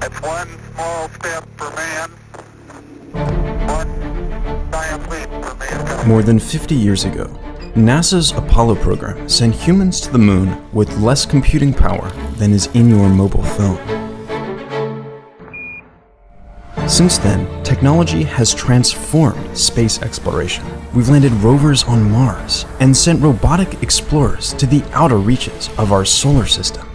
It's one small step for man, one giant leap for mankind. More than 50 years ago, NASA's Apollo program sent humans to the moon with less computing power than is in your mobile phone. Since then, technology has transformed space exploration. We've landed rovers on Mars and sent robotic explorers to the outer reaches of our solar system.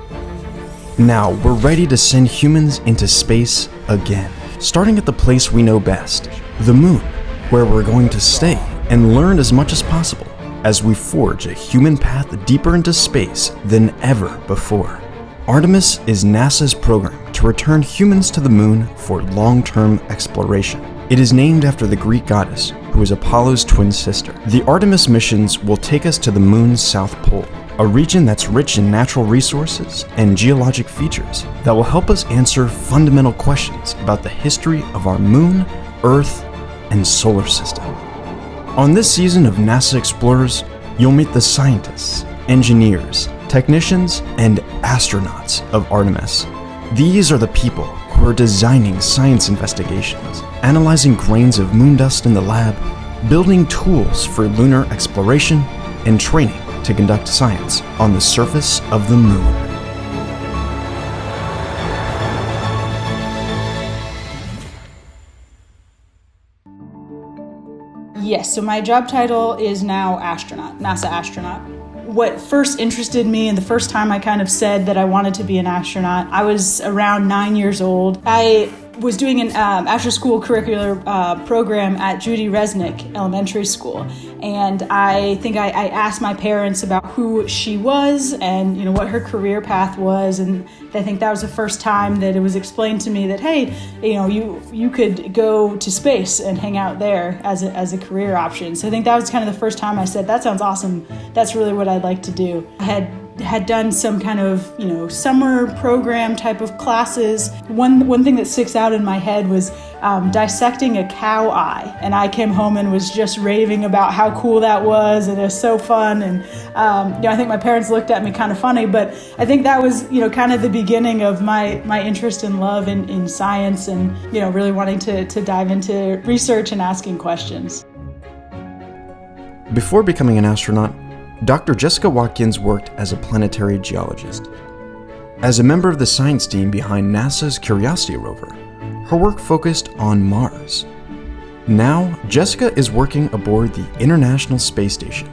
Now, we're ready to send humans into space again, starting at the place we know best, the moon, where we're going to stay and learn as much as possible as we forge a human path deeper into space than ever before. Artemis is NASA's program to return humans to the moon for long-term exploration. It is named after the Greek goddess, who is Apollo's twin sister. The Artemis missions will take us to the moon's south pole, a region that's rich in natural resources and geologic features that will help us answer fundamental questions about the history of our moon, Earth, and solar system. On this season of NASA Explorers, you'll meet the scientists, engineers, technicians, and astronauts of Artemis. These are the people who are designing science investigations, analyzing grains of moon dust in the lab, building tools for lunar exploration, and training to conduct science on the surface of the moon. Yes, so my job title is now astronaut, NASA astronaut. What first interested me and the first time I kind of said that I wanted to be an astronaut, I was around 9 years old. I was doing an after-school curricular program at Judy Resnick Elementary School. And I think I asked my parents about who she was and what her career path was. And I think that was the first time that it was explained to me that, hey, you could go to space and hang out there as a career option. So I think that was kind of the first time I said, that sounds awesome. That's really what I'd like to do. I had done some kind of summer program type of classes. One thing that sticks out in my head was dissecting a cow eye, and I came home and was just raving about how cool that was, and it was so fun. And I think my parents looked at me kind of funny, but I think that was kind of the beginning of my interest and love in science, and really wanting to dive into research and asking questions. Before becoming an astronaut, Dr. Jessica Watkins worked as a planetary geologist. As a member of the science team behind NASA's Curiosity rover, her work focused on Mars. Now, Jessica is working aboard the International Space Station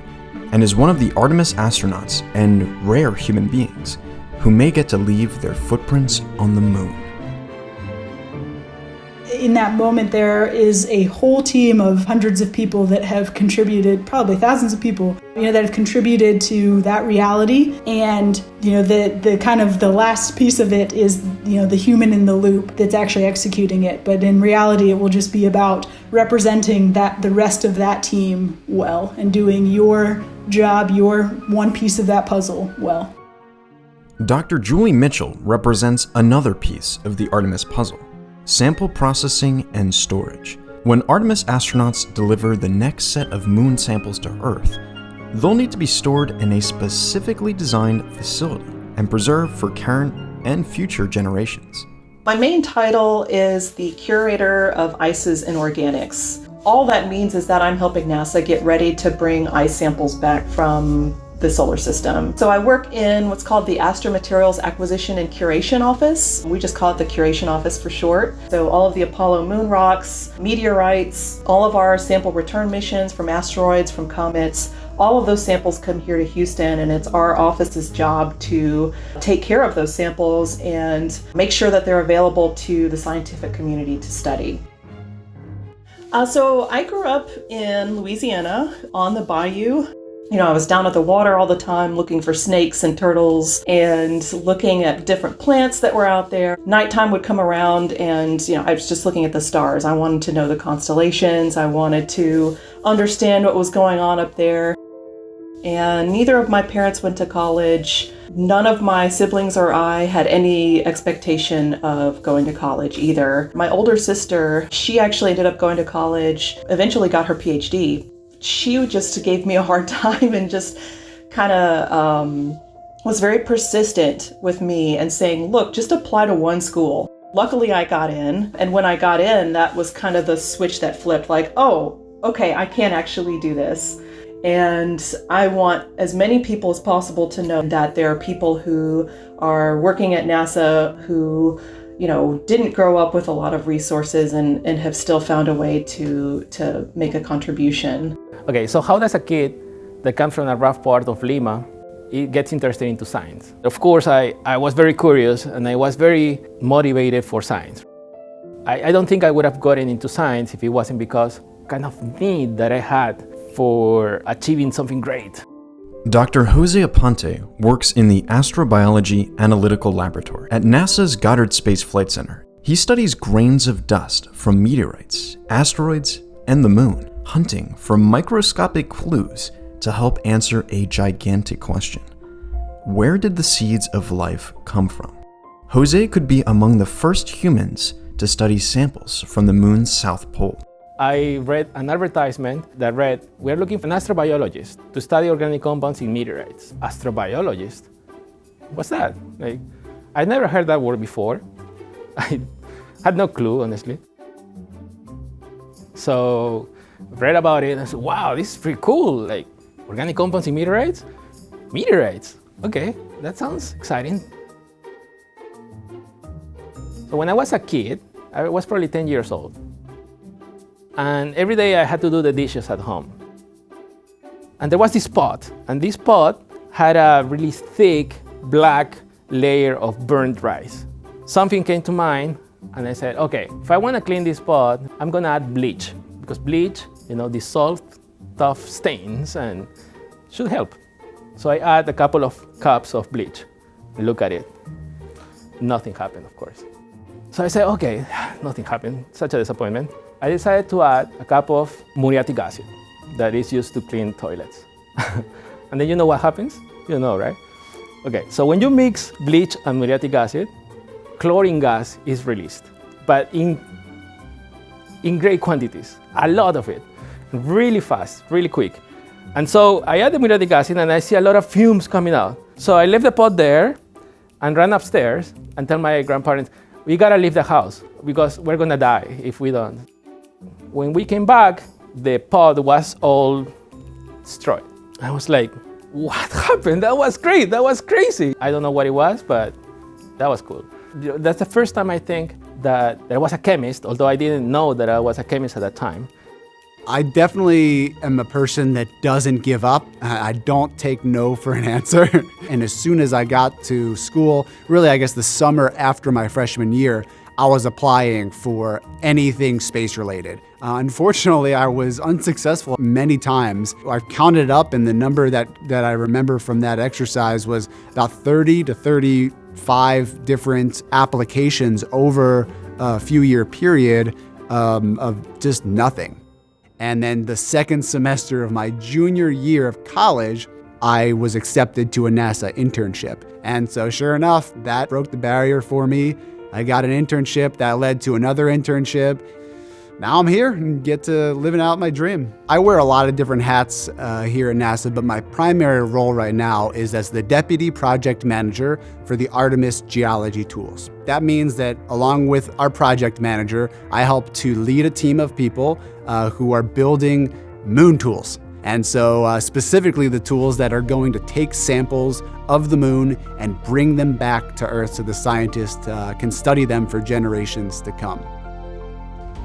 and is one of the Artemis astronauts and rare human beings who may get to leave their footprints on the moon. In that moment, there is a whole team of hundreds of people that have contributed, probably thousands of people, that have contributed to that reality. And, the kind of the last piece of it is, the human in the loop that's actually executing it. But in reality, it will just be about representing the rest of that team well and doing your job, your one piece of that puzzle well. Dr. Julie Mitchell represents another piece of the Artemis puzzle: sample processing and storage. When Artemis astronauts deliver the next set of moon samples to Earth, they'll need to be stored in a specifically designed facility and preserved for current and future generations. My main title is the Curator of Ices and Organics. All that means is that I'm helping NASA get ready to bring ice samples back from the solar system. So I work in what's called the Astromaterials Acquisition and Curation Office. We just call it the Curation Office for short. So all of the Apollo moon rocks, meteorites, all of our sample return missions from asteroids, from comets, all of those samples come here to Houston, and it's our office's job to take care of those samples and make sure that they're available to the scientific community to study. So I grew up in Louisiana on the bayou. I was down at the water all the time looking for snakes and turtles and looking at different plants that were out there. Nighttime would come around and, I was just looking at the stars. I wanted to know the constellations. I wanted to understand what was going on up there. And neither of my parents went to college. None of my siblings or I had any expectation of going to college either. My older sister, she actually ended up going to college, eventually got her PhD. She just gave me a hard time and just kind of was very persistent with me and saying, look, just apply to one school. Luckily, I got in. And when I got in, that was kind of the switch that flipped, like, oh, okay, I can actually do this. And I want as many people as possible to know that there are people who are working at NASA who, didn't grow up with a lot of resources and have still found a way to make a contribution. Okay, so how does a kid that comes from a rough part of Lima, it gets interested into science? Of course, I was very curious and I was very motivated for science. I don't think I would have gotten into science if it wasn't because kind of need that I had for achieving something great. Dr. Jose Aponte works in the Astrobiology Analytical Laboratory at NASA's Goddard Space Flight Center. He studies grains of dust from meteorites, asteroids, and the moon, hunting for microscopic clues to help answer a gigantic question. Where did the seeds of life come from? Jose could be among the first humans to study samples from the moon's south pole. I read an advertisement that read, "We're looking for an astrobiologist to study organic compounds in meteorites." Astrobiologist? What's that? I never heard that word before. I had no clue, honestly. So I read about it and I said, wow, this is pretty cool. Organic compounds in meteorites? Meteorites, okay, that sounds exciting. So when I was a kid, I was probably 10 years old. And every day I had to do the dishes at home. And there was this pot, and this pot had a really thick black layer of burnt rice. Something came to mind, and I said, okay, if I want to clean this pot, I'm gonna add bleach, because bleach, dissolves tough stains and should help. So I add a couple of cups of bleach. Look at it. Nothing happened, of course. So I said, okay, nothing happened, such a disappointment. I decided to add a cup of muriatic acid that is used to clean toilets. And then you know what happens? You know, right? Okay, so when you mix bleach and muriatic acid, chlorine gas is released, but in great quantities, a lot of it, really fast, really quick. And so I add the muriatic acid and I see a lot of fumes coming out. So I left the pot there and ran upstairs and tell my grandparents, we gotta leave the house because we're gonna die if we don't. When we came back, the pot was all destroyed. I was like, what happened? That was great, that was crazy. I don't know what it was, but that was cool. That's the first time I think that there was a chemist, although I didn't know that I was a chemist at that time. I definitely am a person that doesn't give up. I don't take no for an answer. And as soon as I got to school, really I guess the summer after my freshman year, I was applying for anything space related. Unfortunately, I was unsuccessful many times. I counted up and the number that I remember from that exercise was about 30 to 35 different applications over a few year period of just nothing. And then the second semester of my junior year of college, I was accepted to a NASA internship. And so sure enough, that broke the barrier for me. I got an internship that led to another internship. Now I'm here and get to living out my dream. I wear a lot of different hats here at NASA, but my primary role right now is as the Deputy Project Manager for the Artemis Geology Tools. That means that along with our project manager, I help to lead a team of people who are building moon tools. And so specifically the tools that are going to take samples of the moon and bring them back to Earth so the scientists can study them for generations to come.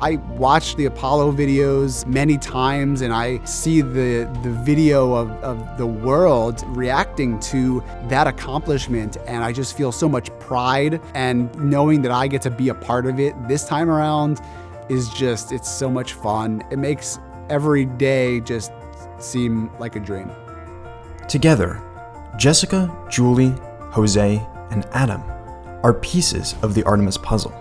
I watched the Apollo videos many times and I see the video of the world reacting to that accomplishment, and I just feel so much pride, and knowing that I get to be a part of it this time around is just, it's so much fun. It makes every day just seem like a dream. Together, Jessica, Julie, Jose, and Adam are pieces of the Artemis puzzle.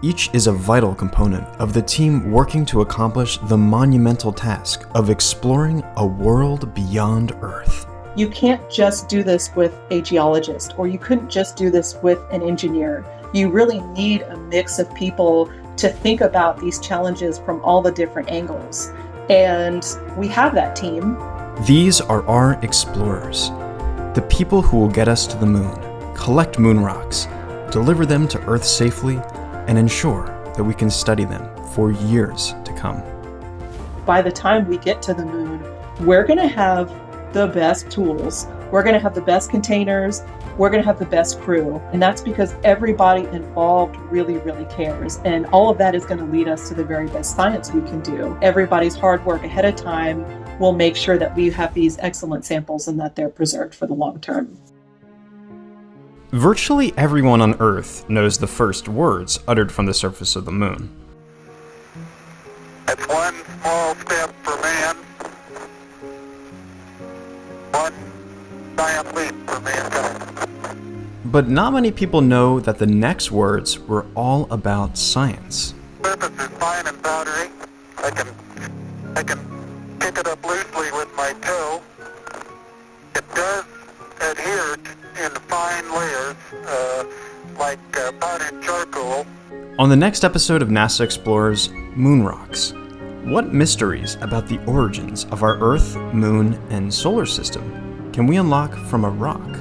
Each is a vital component of the team working to accomplish the monumental task of exploring a world beyond Earth. You can't just do this with a geologist, or you couldn't just do this with an engineer. You really need a mix of people to think about these challenges from all the different angles. And we have that team. These are our explorers, the people who will get us to the moon, collect moon rocks, deliver them to Earth safely, and ensure that we can study them for years to come. By the time we get to the moon, we're going to have the best tools. We're going to have the best containers. We're going to have the best crew. And that's because everybody involved really, really cares. And all of that is going to lead us to the very best science we can do. Everybody's hard work ahead of time will make sure that we have these excellent samples and that they're preserved for the long term. Virtually everyone on Earth knows the first words uttered from the surface of the moon. It's one small step for man, one giant leap for mankind. But not many people know that the next words were all about science. Surface is fine and powdery. I can pick it up loosely with my toe. It does adhere in fine layers, like powdered charcoal. On the next episode of NASA Explores Moon Rocks, what mysteries about the origins of our Earth, Moon, and solar system can we unlock from a rock?